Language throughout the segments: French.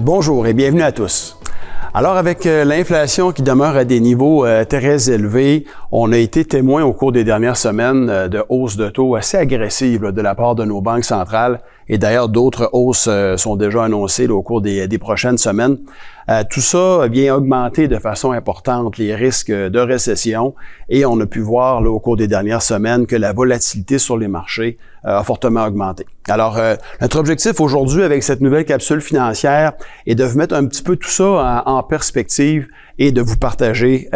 Bonjour et bienvenue à tous. Alors avec l'inflation qui demeure à des niveaux très élevés, on a été témoin au cours des dernières semaines de hausses de taux assez agressives de la part de nos banques centrales. Et d'ailleurs, d'autres hausses sont déjà annoncées au cours des prochaines semaines. Tout ça vient augmenter de façon importante les risques de récession et on a pu voir au cours des dernières semaines que la volatilité sur les marchés a fortement augmenté. Alors, notre objectif aujourd'hui avec cette nouvelle capsule financière est de vous mettre un petit peu tout ça en perspective et de vous partager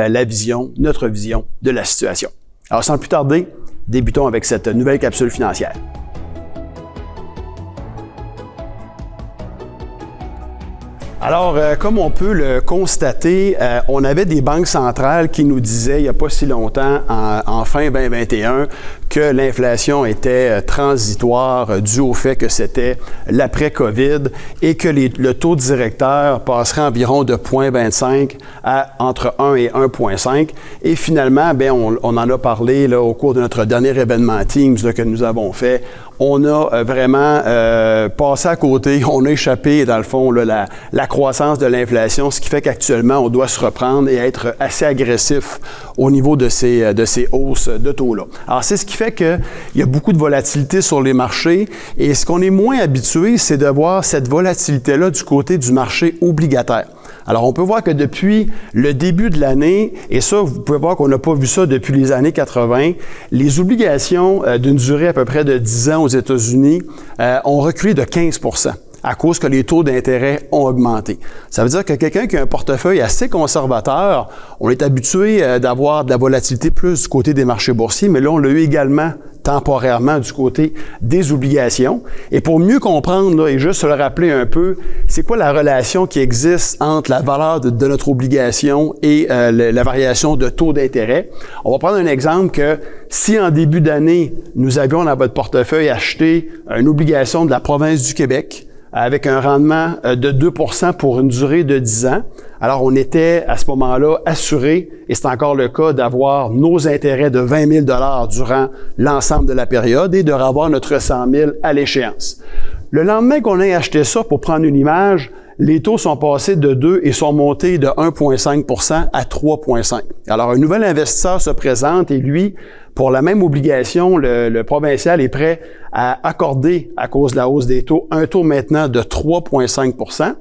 notre vision de la situation. Alors, sans plus tarder, débutons avec cette nouvelle capsule financière. Alors, comme on peut le constater, on avait des banques centrales qui nous disaient il n'y a pas si longtemps, en fin 2021, que l'inflation était transitoire dû au fait que c'était l'après-COVID et que le taux directeur passerait environ de 0,25 à entre 1 et 1,5. Et finalement, on en a parlé là, au cours de notre dernier événement Teams que nous avons fait. On a vraiment passé à côté, on a échappé dans le fond la croissance de l'inflation, ce qui fait qu'actuellement on doit se reprendre et être assez agressif au niveau de ces hausses de taux-là. Alors c'est ce qui fait qu'il y a beaucoup de volatilité sur les marchés et ce qu'on est moins habitué, c'est de voir cette volatilité-là du côté du marché obligataire. Alors, on peut voir que depuis le début de l'année, et ça, vous pouvez voir qu'on n'a pas vu ça depuis les années 80, les obligations d'une durée à peu près de 10 ans aux États-Unis ont reculé de 15 % à cause que les taux d'intérêt ont augmenté. Ça veut dire que quelqu'un qui a un portefeuille assez conservateur, on est habitué d'avoir de la volatilité plus du côté des marchés boursiers, mais là, on l'a eu également temporairement du côté des obligations. Et pour mieux comprendre, là, et juste se le rappeler un peu, c'est quoi la relation qui existe entre la valeur de notre obligation et la variation de taux d'intérêt. On va prendre un exemple que si en début d'année, nous avions dans votre portefeuille acheté une obligation de la province du Québec, avec un rendement de 2 % pour une durée de 10 ans. Alors, on était à ce moment-là assuré, et c'est encore le cas, d'avoir nos intérêts de 20 000 $ durant l'ensemble de la période et de revoir notre 100 000 à l'échéance. Le lendemain qu'on ait acheté ça, pour prendre une image, les taux sont passés de 2 et sont montés de 1,5 % à 3,5 %. Alors, un nouvel investisseur se présente et lui, pour la même obligation, le provincial est prêt à accorder, à cause de la hausse des taux, un taux maintenant de 3,5 %.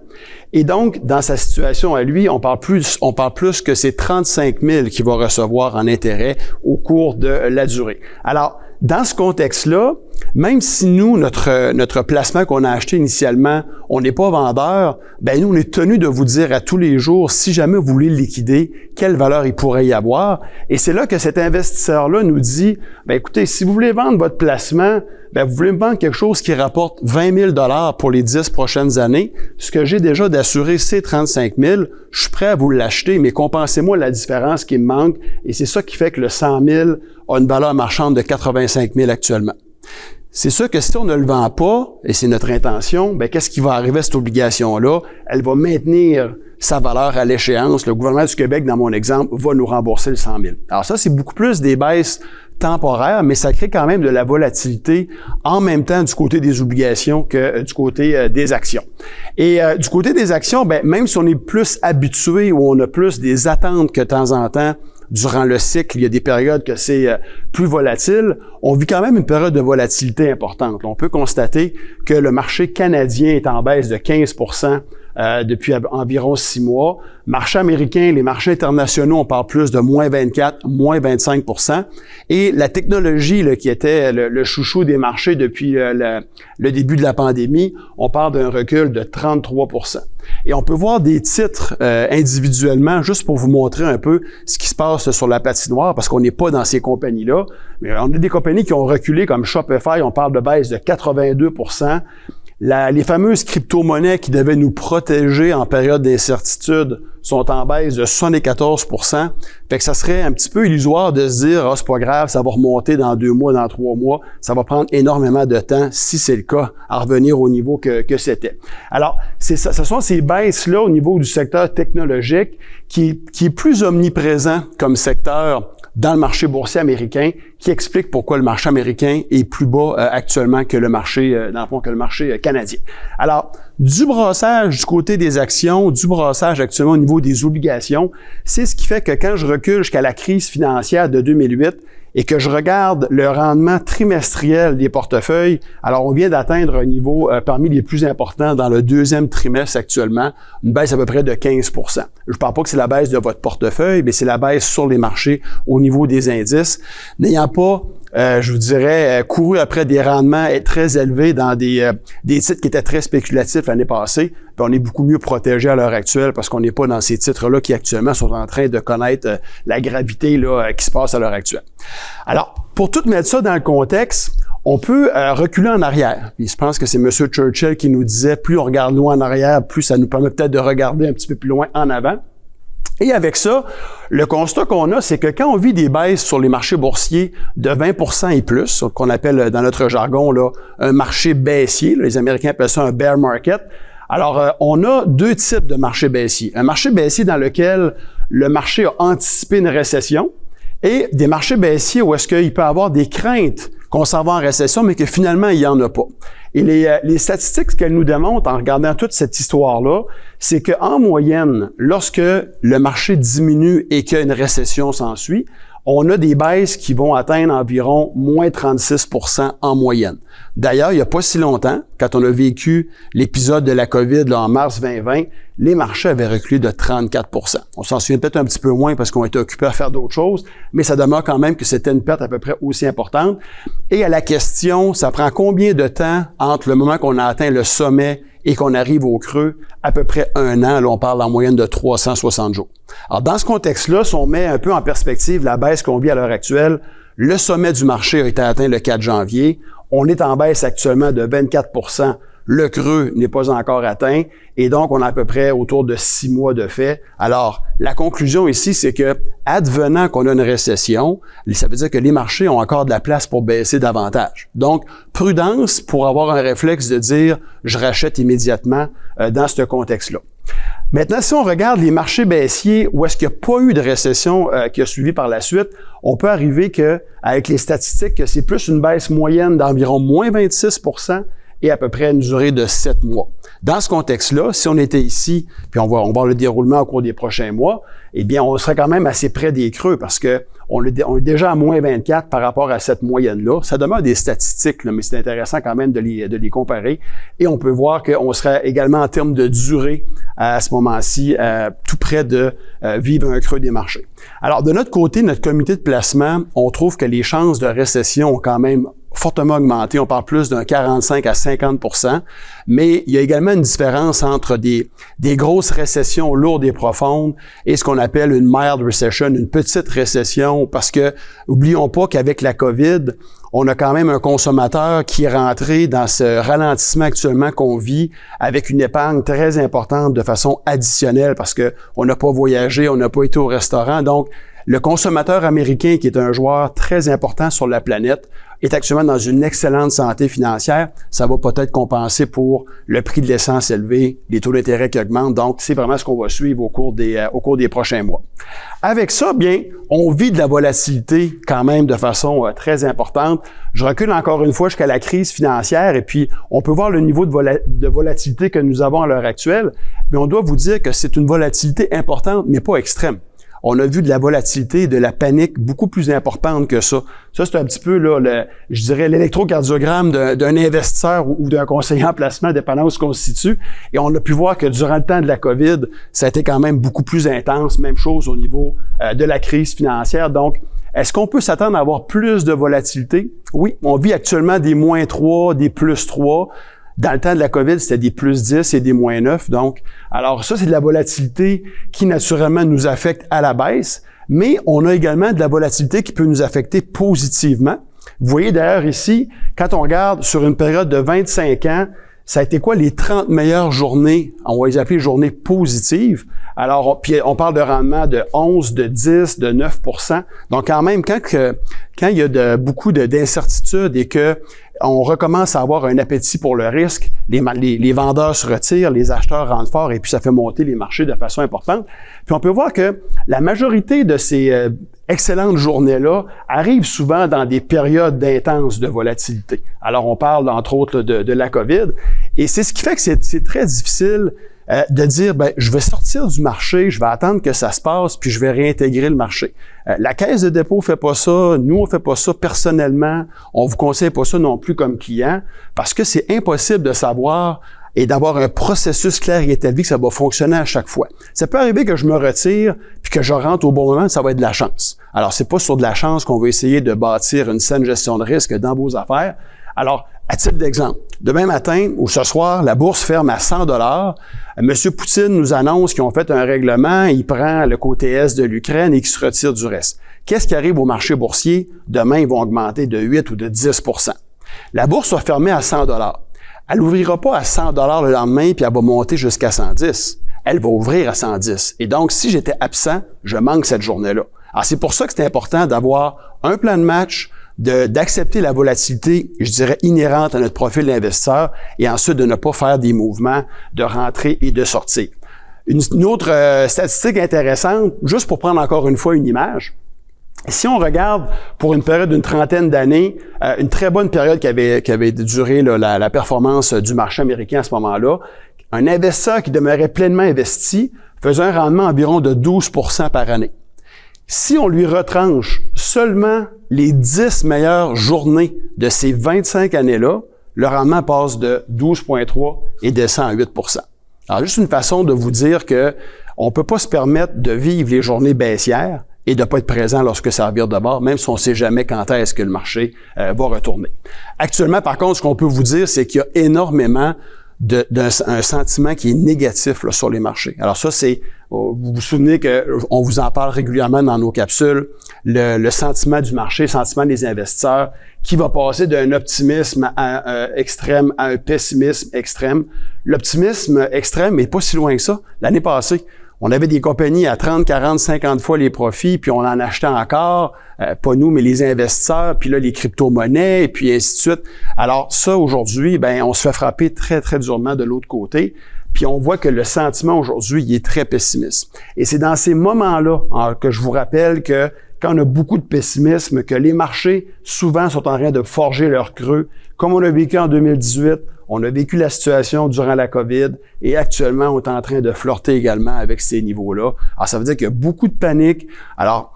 Et donc, dans sa situation à lui, on parle plus que c'est 35 000 qu'il va recevoir en intérêt au cours de la durée. Alors, dans ce contexte-là, même si nous, notre placement qu'on a acheté initialement, on n'est pas vendeur, nous, on est tenu de vous dire à tous les jours, si jamais vous voulez le liquider, quelle valeur il pourrait y avoir. Et c'est là que cet investisseur-là nous dit, écoutez, si vous voulez vendre votre placement, vous voulez me vendre quelque chose qui rapporte 20 000 $ pour les 10 prochaines années. Ce que j'ai déjà d'assuré, c'est 35 000. Je suis prêt à vous l'acheter, mais compensez-moi la différence qui me manque. Et c'est ça qui fait que le 100 000 a une valeur marchande de 85 000 actuellement. C'est sûr que si on ne le vend pas, et c'est notre intention, qu'est-ce qui va arriver à cette obligation-là? Elle va maintenir sa valeur à l'échéance. Le gouvernement du Québec, dans mon exemple, va nous rembourser le 100 000. Alors ça, c'est beaucoup plus des baisses temporaires, mais ça crée quand même de la volatilité en même temps du côté des obligations que du côté des actions. Et du côté des actions, même si on est plus habitué ou on a plus des attentes que de temps en temps, durant le cycle, il y a des périodes que c'est plus volatile. On vit quand même une période de volatilité importante. On peut constater que le marché canadien est en baisse de 15 % depuis environ 6 mois. Marché américain, les marchés internationaux, on parle plus de moins 24, moins 25 %. Et la technologie qui était le chouchou des marchés depuis le début de la pandémie, on parle d'un recul de 33 %. Et on peut voir des titres individuellement, juste pour vous montrer un peu ce qui se passe sur la patinoire, parce qu'on n'est pas dans ces compagnies-là. Mais on a des compagnies qui ont reculé, comme Shopify, on parle de baisse de 82 %. Les fameuses crypto-monnaies qui devaient nous protéger en période d'incertitude sont en baisse de 74 %. Fait que ça serait un petit peu illusoire de se dire « Ah, c'est pas grave, ça va remonter dans 2 mois, dans 3 mois. » Ça va prendre énormément de temps, si c'est le cas, à revenir au niveau que c'était. Alors, ce sont ces baisses-là au niveau du secteur technologique qui est plus omniprésent comme secteur dans le marché boursier américain, qui explique pourquoi le marché américain est plus bas actuellement que le marché, dans le fond, que le marché canadien. Alors, du brassage du côté des actions, du brassage actuellement au niveau des obligations, c'est ce qui fait que quand je recule jusqu'à la crise financière de 2008 et que je regarde le rendement trimestriel des portefeuilles, alors on vient d'atteindre un niveau parmi les plus importants dans le 2e trimestre actuellement, une baisse à peu près de 15 %. Je ne parle pas que c'est la baisse de votre portefeuille, mais c'est la baisse sur les marchés au niveau des indices. N'ayant pas je vous dirais, couru après des rendements très élevés dans des titres qui étaient très spéculatifs l'année passée. Puis on est beaucoup mieux protégé à l'heure actuelle parce qu'on n'est pas dans ces titres-là qui actuellement sont en train de connaître la gravité là, qui se passe à l'heure actuelle. Alors, pour tout mettre ça dans le contexte, on peut reculer en arrière. Puis je pense que c'est M. Churchill qui nous disait, plus on regarde loin en arrière, plus ça nous permet peut-être de regarder un petit peu plus loin en avant. Et avec ça, le constat qu'on a, c'est que quand on vit des baisses sur les marchés boursiers de 20 % et plus, qu'on appelle dans notre jargon là, un marché baissier, là, les Américains appellent ça un bear market, alors on a 2 types de marchés baissiers. Un marché baissier dans lequel le marché a anticipé une récession et des marchés baissiers où est-ce qu'il peut y avoir des craintes qu'on s'en va en récession, mais que finalement, il n'y en a pas. Et les statistiques, ce qu'elles nous démontrent en regardant toute cette histoire-là, c'est qu'en moyenne, lorsque le marché diminue et qu'une récession s'ensuit, on a des baisses qui vont atteindre environ moins 36 % en moyenne. D'ailleurs, il n'y a pas si longtemps, quand on a vécu l'épisode de la COVID là, en mars 2020, les marchés avaient reculé de 34 %. On s'en souvient peut-être un petit peu moins parce qu'on était occupés à faire d'autres choses, mais ça demeure quand même que c'était une perte à peu près aussi importante. Et à la question, ça prend combien de temps entre le moment qu'on a atteint le sommet et qu'on arrive au creux? À peu près 1 an. Là, on parle en moyenne de 360 jours. Alors, dans ce contexte-là, si on met un peu en perspective la baisse qu'on vit à l'heure actuelle, le sommet du marché a été atteint le 4 janvier. On est en baisse actuellement de 24 %. Le creux n'est pas encore atteint et donc on a à peu près autour de 6 mois de fait. Alors, la conclusion ici, c'est que advenant qu'on a une récession, ça veut dire que les marchés ont encore de la place pour baisser davantage. Donc, prudence pour avoir un réflexe de dire « je rachète immédiatement » dans ce contexte-là. Maintenant, si on regarde les marchés baissiers où est-ce qu'il n'y a pas eu de récession qui a suivi par la suite, on peut arriver que, avec les statistiques, que c'est plus une baisse moyenne d'environ moins 26 % et à peu près une durée de 7 mois. Dans ce contexte-là, si on était ici, puis on va voir le déroulement au cours des prochains mois, eh bien, on serait quand même assez près des creux parce que on est déjà à moins 24 par rapport à cette moyenne-là. Ça demeure des statistiques, là, mais c'est intéressant quand même de les comparer. Et on peut voir qu'on serait également en termes de durée à ce moment-ci tout près de vivre un creux des marchés. Alors, de notre côté, notre comité de placement, on trouve que les chances de récession ont quand même fortement augmenté. On parle plus d'un 45 à 50 %. Mais il y a également une différence entre des grosses récessions lourdes et profondes et ce qu'on appelle une mild recession, une petite récession, parce que, oublions pas qu'avec la COVID, on a quand même un consommateur qui est rentré dans ce ralentissement actuellement qu'on vit avec une épargne très importante de façon additionnelle parce que on n'a pas voyagé, on n'a pas été au restaurant. Donc, le consommateur américain, qui est un joueur très important sur la planète, est actuellement dans une excellente santé financière. Ça va peut-être compenser pour le prix de l'essence élevé, les taux d'intérêt qui augmentent. Donc, c'est vraiment ce qu'on va suivre au cours des prochains mois. Avec ça, bien, on vit de la volatilité quand même de façon très importante. Je recule encore une fois jusqu'à la crise financière et puis on peut voir le niveau de volatilité que nous avons à l'heure actuelle. Mais on doit vous dire que c'est une volatilité importante, mais pas extrême. On a vu de la volatilité, de la panique beaucoup plus importante que ça. Ça, c'est un petit peu, là, je dirais, l'électrocardiogramme d'un investisseur ou d'un conseiller en placement, dépendant où se constitue. Et on a pu voir que durant le temps de la COVID, ça a été quand même beaucoup plus intense. Même chose au niveau de la crise financière. Donc, est-ce qu'on peut s'attendre à avoir plus de volatilité? Oui, on vit actuellement des moins 3, des plus 3. Dans le temps de la COVID, c'était des plus 10 et des moins 9. Donc, alors ça, c'est de la volatilité qui, naturellement, nous affecte à la baisse, mais on a également de la volatilité qui peut nous affecter positivement. Vous voyez d'ailleurs ici, quand on regarde sur une période de 25 ans, ça a été quoi les 30 meilleures journées, on va les appeler journées positives. Alors, puis on parle de rendement de 11, de 10, de 9%. Donc quand même, quand il y a beaucoup d'incertitudes et que on recommence à avoir un appétit pour le risque, les vendeurs se retirent, les acheteurs rentrent fort et puis ça fait monter les marchés de façon importante. Puis on peut voir que la majorité de ces excellentes journées-là arrivent souvent dans des périodes d'intense de volatilité. Alors on parle entre autres de la COVID et c'est ce qui fait que c'est très difficile de dire, je vais sortir du marché, je vais attendre que ça se passe, puis je vais réintégrer le marché. La Caisse de dépôt fait pas ça, nous on fait pas ça personnellement, on vous conseille pas ça non plus comme client, parce que c'est impossible de savoir et d'avoir un processus clair et établi que ça va fonctionner à chaque fois. Ça peut arriver que je me retire, puis que je rentre au bon moment, ça va être de la chance. Alors c'est pas sur de la chance qu'on va essayer de bâtir une saine gestion de risque dans vos affaires. Alors, à titre d'exemple, demain matin ou ce soir, la bourse ferme à 100 $. Monsieur Poutine nous annonce qu'ils ont fait un règlement, il prend le côté Est de l'Ukraine et qu'il se retire du reste. Qu'est-ce qui arrive au marché boursier? Demain, ils vont augmenter de 8 ou de 10%. La bourse va fermer à 100 $. Elle n'ouvrira pas à 100 $ le lendemain puis elle va monter jusqu'à 110. Elle va ouvrir à 110. Et donc, si j'étais absent, je manque cette journée-là. Alors, c'est pour ça que c'est important d'avoir un plan de match, d'accepter la volatilité, je dirais, inhérente à notre profil d'investisseur et ensuite de ne pas faire des mouvements de rentrée et de sortie. Une autre statistique intéressante, juste pour prendre encore une fois une image, si on regarde pour une période d'une trentaine d'années, une très bonne période qui avait duré là, la performance du marché américain à ce moment-là, un investisseur qui demeurait pleinement investi faisait un rendement environ de 12% par année. Si on lui retranche seulement les 10 meilleures journées de ces 25 années-là, le rendement passe de 12,3 et descend à 8%. Alors, juste une façon de vous dire que on peut pas se permettre de vivre les journées baissières et de pas être présent lorsque ça vire de bord, même si on sait jamais quand est-ce que le marché va retourner. Actuellement, par contre, ce qu'on peut vous dire, c'est qu'il y a énormément d'un sentiment qui est négatif là, sur les marchés. Alors ça, vous vous souvenez qu'on vous en parle régulièrement dans nos capsules, le sentiment du marché, le sentiment des investisseurs, qui va passer d'un optimisme extrême à un pessimisme extrême. L'optimisme extrême n'est pas si loin que ça. L'année passée, on avait des compagnies à 30, 40, 50 fois les profits, puis on en achetait encore, pas nous, mais les investisseurs, puis là, les crypto-monnaies, et puis ainsi de suite. Alors ça, aujourd'hui, on se fait frapper très, très durement de l'autre côté, puis on voit que le sentiment aujourd'hui, il est très pessimiste. Et c'est dans ces moments-là que je vous rappelle que quand on a beaucoup de pessimisme, que les marchés, souvent, sont en train de forger leur creux, comme on a vécu en 2018, on a vécu la situation durant la COVID et actuellement, on est en train de flirter également avec ces niveaux-là. Alors, ça veut dire qu'il y a beaucoup de panique. Alors,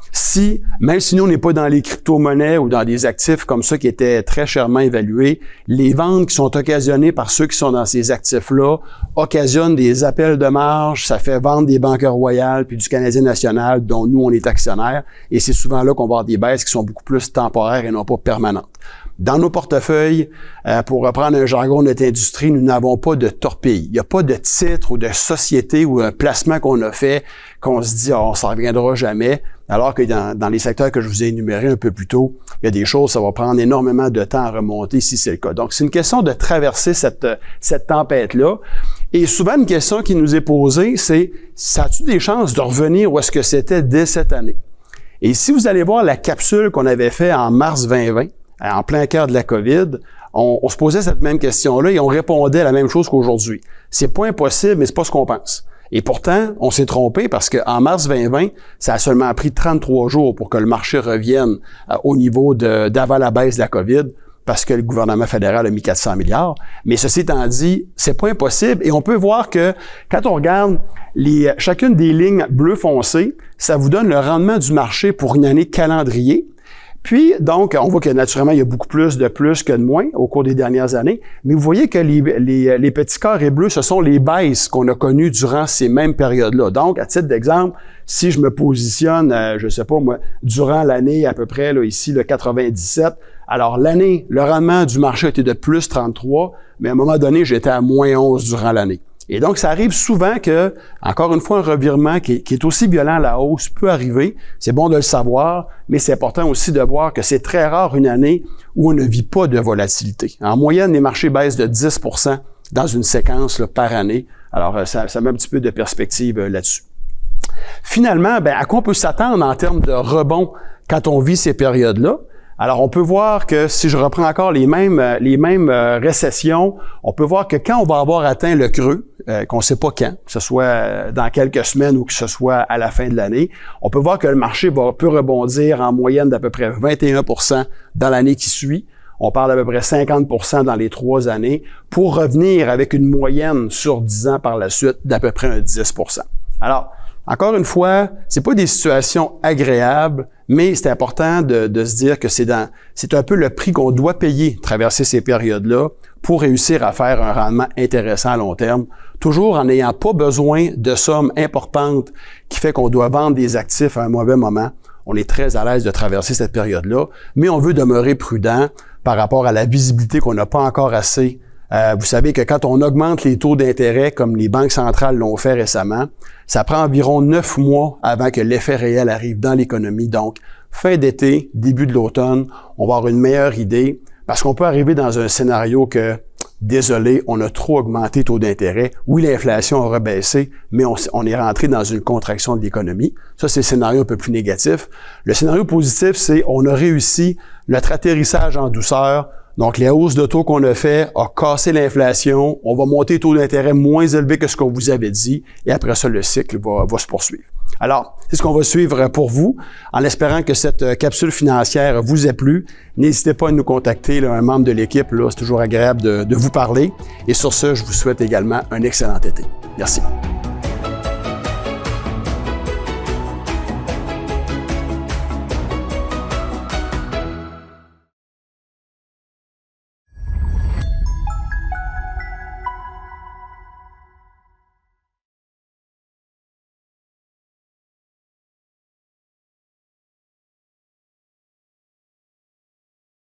même si nous, on n'est pas dans les crypto-monnaies ou dans des actifs comme ça qui étaient très chèrement évalués, les ventes qui sont occasionnées par ceux qui sont dans ces actifs-là occasionnent des appels de marge, ça fait vendre des banques royales puis du Canadien national dont nous, on est actionnaires. Et c'est souvent là qu'on va avoir des baisses qui sont beaucoup plus temporaires et non pas permanentes. Dans nos portefeuilles, pour reprendre un jargon de notre industrie, nous n'avons pas de torpille. Il n'y a pas de titre ou de société ou un placement qu'on a fait qu'on se dit on s'en reviendra jamais. Alors que dans les secteurs que je vous ai énumérés un peu plus tôt, il y a des choses, ça va prendre énormément de temps à remonter si c'est le cas. Donc, c'est une question de traverser cette tempête-là. Et souvent, une question qui nous est posée, c'est ça a-tu des chances de revenir où est-ce que c'était dès cette année? Et si vous allez voir la capsule qu'on avait fait en mars 2020, en plein cœur de la COVID, on se posait cette même question-là et on répondait à la même chose qu'aujourd'hui. C'est pas impossible, mais c'est pas ce qu'on pense. Et pourtant, on s'est trompé parce qu'en mars 2020, ça a seulement pris 33 jours pour que le marché revienne au niveau d'avant la baisse de la COVID, parce que le gouvernement fédéral a mis 400 milliards. Mais ceci étant dit, c'est pas impossible. Et on peut voir que quand on regarde chacune des lignes bleu foncé, ça vous donne le rendement du marché pour une année calendrier. Puis, donc, on voit que naturellement, il y a beaucoup plus que de moins au cours des dernières années. Mais vous voyez que les petits carrés bleus, ce sont les baisses qu'on a connues durant ces mêmes périodes-là. Donc, à titre d'exemple, si je me positionne, je sais pas moi, durant l'année à peu près, là, ici, le 97, alors l'année, le rendement du marché était de plus 33, mais à un moment donné, j'étais à moins 11 durant l'année. Et donc, ça arrive souvent que, encore une fois, un revirement qui est aussi violent à la hausse peut arriver. C'est bon de le savoir, mais c'est important aussi de voir que c'est très rare une année où on ne vit pas de volatilité. En moyenne, les marchés baissent de 10% dans une séquence là, par année. Alors, ça met un petit peu de perspective là-dessus. Finalement, à quoi on peut s'attendre en termes de rebond quand on vit ces périodes-là? Alors, on peut voir que si je reprends encore les mêmes récessions, on peut voir que quand on va avoir atteint le creux, qu'on ne sait pas quand, que ce soit dans quelques semaines ou que ce soit à la fin de l'année, on peut voir que le marché peut rebondir en moyenne d'à peu près 21% dans l'année qui suit. On parle d'à peu près 50% dans les 3 années pour revenir avec une moyenne sur 10 ans par la suite d'à peu près un 10%. Alors, encore une fois, c'est pas des situations agréables, mais c'est important de se dire que c'est un peu le prix qu'on doit payer traverser ces périodes-là pour réussir à faire un rendement intéressant à long terme, toujours en n'ayant pas besoin de sommes importantes qui fait qu'on doit vendre des actifs à un mauvais moment. On est très à l'aise de traverser cette période-là, mais on veut demeurer prudent par rapport à la visibilité qu'on n'a pas encore assez. Vous savez que quand on augmente les taux d'intérêt, comme les banques centrales l'ont fait récemment, ça prend environ 9 mois avant que l'effet réel arrive dans l'économie. Donc, fin d'été, début de l'automne, on va avoir une meilleure idée parce qu'on peut arriver dans un scénario que, désolé, on a trop augmenté les taux d'intérêt. Oui, l'inflation aura baissé, mais on est rentré dans une contraction de l'économie. Ça, c'est le scénario un peu plus négatif. Le scénario positif, c'est on a réussi notre atterrissage en douceur. Donc, les hausses de taux qu'on a fait ont cassé l'inflation. On va monter les taux d'intérêt moins élevés que ce qu'on vous avait dit. Et après ça, le cycle va se poursuivre. Alors, c'est ce qu'on va suivre pour vous. En espérant que cette capsule financière vous ait plu, n'hésitez pas à nous contacter, là, un membre de l'équipe. Là, c'est toujours agréable de vous parler. Et sur ce, je vous souhaite également un excellent été. Merci.